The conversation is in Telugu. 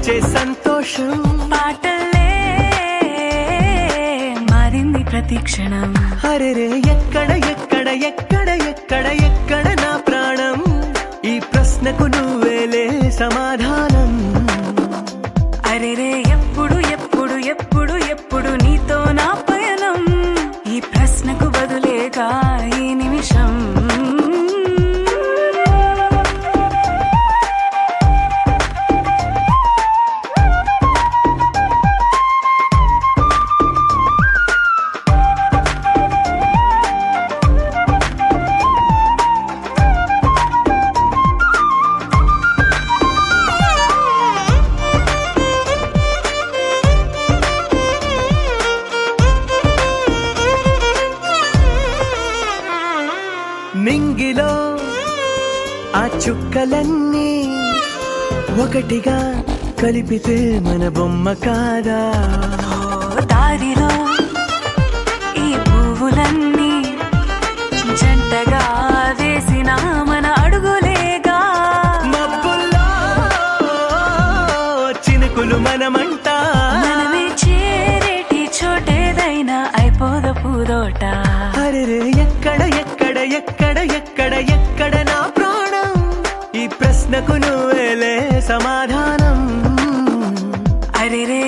వచ్చే సంతోషం పాటలే మారింది ప్రతి క్షణం. అరెరే ఎక్కడ ఎక్కడ ఎక్కడ ఎక్కడ ఎక్కడ నా ప్రాణం, ఈ ప్రశ్నకు నువ్వేలే సమాధానం. అరెరే ఎప్పుడు ఎప్పుడు ఎప్పుడు ఎప్పుడు నీతో నా పయనం, ఈ ప్రశ్నకు బదులేగా ఈ నిమిషం. మింగిలో ఆ చుక్కలన్నీ ఒకటిగా కలిపితే మన బొమ్మ కాదా. దారిలో ఈ పువ్వులన్నీ జంటగా వేసిన మన అడుగులేగా. మబ్బుల్లో చినుకులు మనమంట, మనమే చేరేటి చోటేదైనా అయిపోద పూదోట. అరెరే ఎక్కడ ఎక్కడ ఎక్కడ ఎక్కడ ఎక్కడ నా ప్రాణం, ఈ ప్రశ్నకు నువ్వేలే సమాధానం. అరెరే